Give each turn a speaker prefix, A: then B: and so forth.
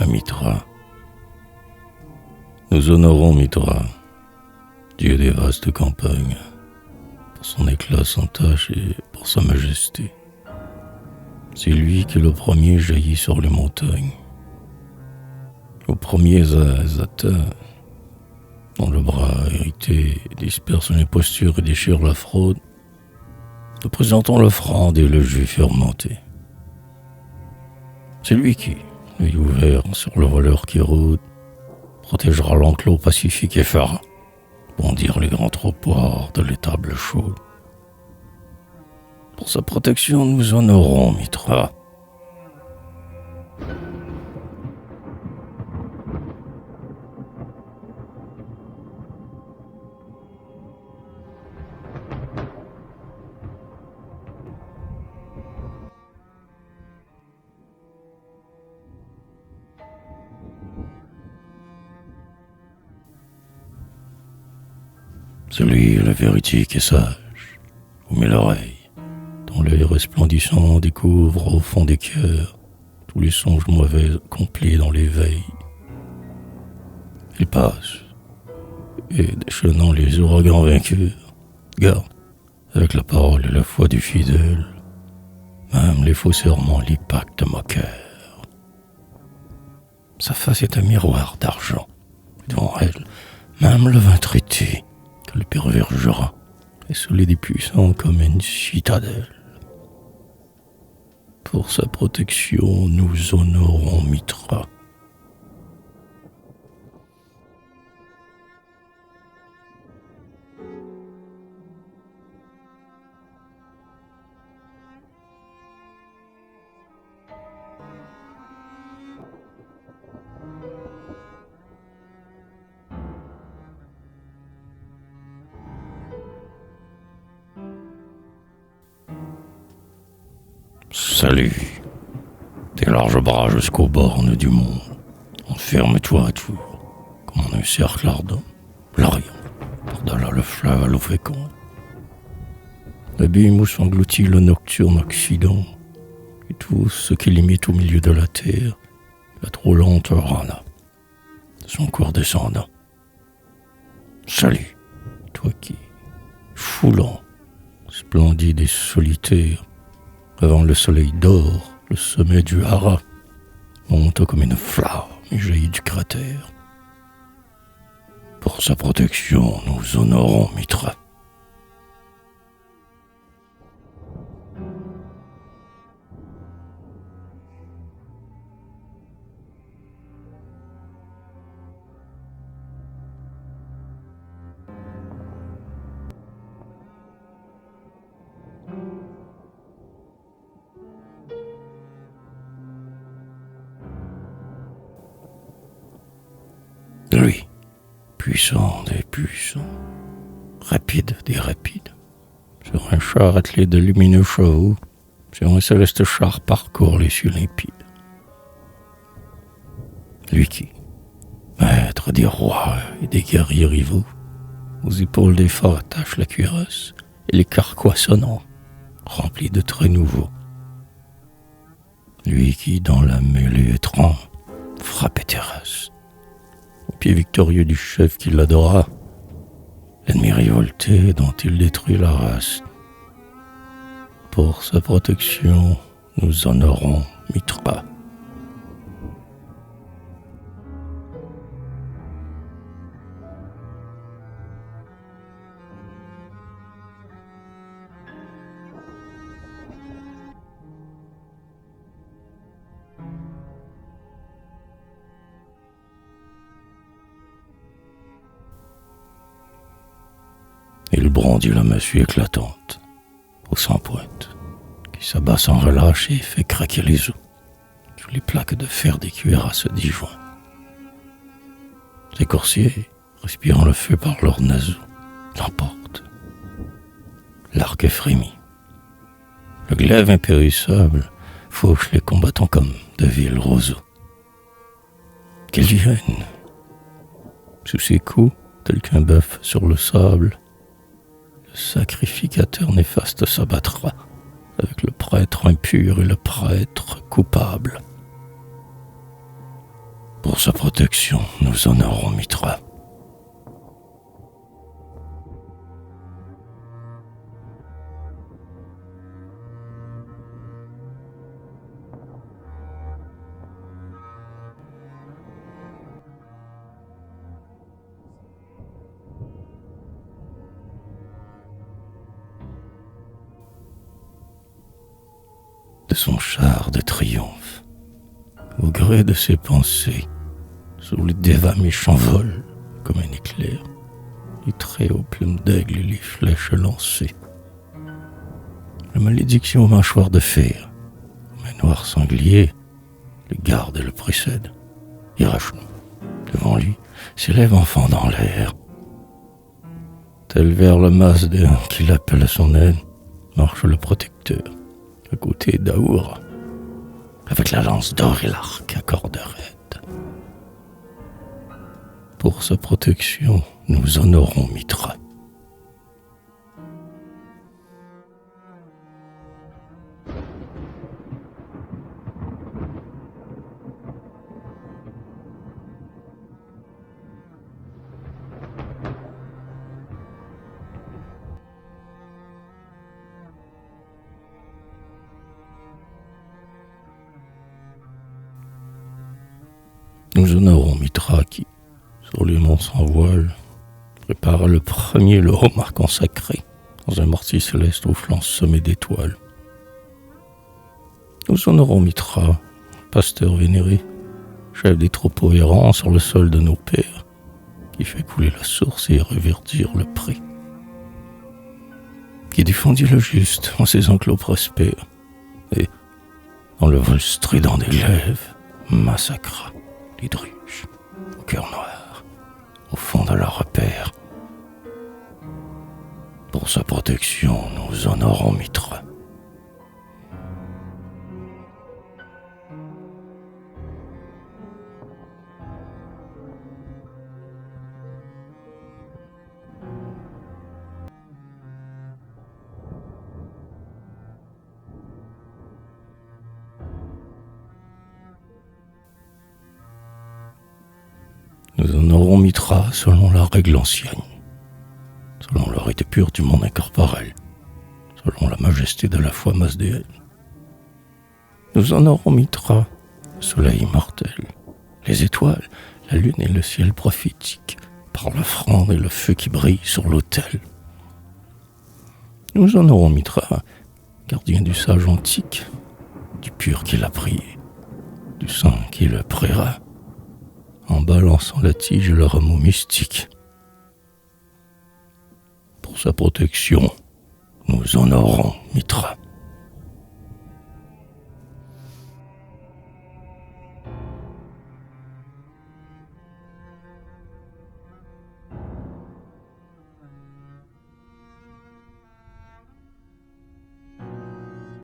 A: à Mithra. Nous honorons Mithra, Dieu des vastes campagnes, pour son éclat sans tache et pour sa majesté. C'est lui qui le premier jaillit sur les montagnes, aux premiers Azata, dont le bras hérité disperse l'imposture et déchire la fraude, nous présentons l'offrande et le jus fermenté. C'est lui qui, l'œil ouvert sur le voleur qui rôde, protégera l'enclos pacifique et fera bondir les grands trottoirs de l'étable chaude. Pour sa protection, nous honorons Mithra. Celui, le véridique et sage, vous met l'oreille, dont l'œil resplendissant découvre au fond des cœurs tous les songes mauvais accomplis dans l'éveil. Il passe, et déchaînant les ouragans vainqueurs, garde, avec la parole et la foi du fidèle, même les faux serments l'y pactent moqueur. Sa face est un miroir d'argent, devant elle, même le vin traité, que le pervers jura, est solide et puissant comme une citadelle. Pour sa protection, nous honorons Mithra. Salut, tes larges bras jusqu'aux bornes du monde, enferme-toi à tour, comme en un cercle ardent, l'Orient, par-delà le fleuve à l'eau féconde. L'abîme où s'engloutit le nocturne Occident, et tout ce qui limite au milieu de la terre, la trop lente Rana, de son corps descendant. Salut, toi qui, foulant, splendide et solitaire, avant le soleil d'or, le sommet du Hara monte comme une flamme et jaillit du cratère. Pour sa protection, nous honorons Mithra. Lui, puissant des puissants, rapide des rapides, sur un char attelé de lumineux chevaux, sur un céleste char parcourt les cieux limpides. Lui qui, maître des rois et des guerriers rivaux, aux épaules des forts attache la cuirasse et les carquois sonnants, remplis de traits nouveaux. Lui qui, dans la mêlée étrange, frappe et terrasse, au pied victorieux du chef qui l'adora, l'ennemi révolté dont il détruit la race. Pour sa protection, nous honorons Mithra. Il brandit la massue éclatante, au sans-pointe, qui s'abat sans relâche et fait craquer les os, sous les plaques de fer des cuirasses disjoints. Ses coursiers, respirant le feu par leurs naseaux, l'emportent. L'arc est frémi. Le glaive impérissable fauche les combattants comme de vils roseaux. Qu'ils viennent. Sous ses coups, tel qu'un bœuf sur le sable, le sacrificateur néfaste s'abattra avec le prêtre impur et le prêtre coupable. Pour sa protection, nous honorons Mitra. De son char de triomphe, au gré de ses pensées, sous le déva méchant vol, comme un éclair, les traits aux plumes d'aigle et les flèches lancées. La malédiction aux mâchoires de fer, comme un noir sanglier, le garde et le précède. Il rachenou. Devant lui s'élève enfant dans l'air. Tel vers le Masdéen qui l'appelle à son aide, marche le protecteur, à côté d'Aour, avec la lance d'or et l'arc à corde raide. Pour sa protection, nous honorons Mitra. Nous honorons Mitra qui, sur les monts sans voile, prépara le premier le homard consacré dans un mortier céleste aux flancs semés d'étoiles. Nous honorons Mitra, pasteur vénéré, chef des troupeaux errants sur le sol de nos pères, qui fait couler la source et reverdir le pré, qui défendit le juste en ses enclos prospères, et, dans le vol strident des glaives, massacra les druges au cœur noir, au fond de leur repère. Pour sa protection, nous honorons Mitra. Nous honorons Mitra selon la règle ancienne, selon le rite pur du monde incorporel, selon la majesté de la foi masdéenne. Nous honorons Mitra, le soleil immortel, les étoiles, la lune et le ciel prophétique, par l'offrande et le feu qui brille sur l'autel. Nous honorons Mitra, gardien du sage antique, du pur qui l'a prié, du saint qui le priera, en balançant la tige et le rameau mystique. Pour sa protection, nous honorons Mitra.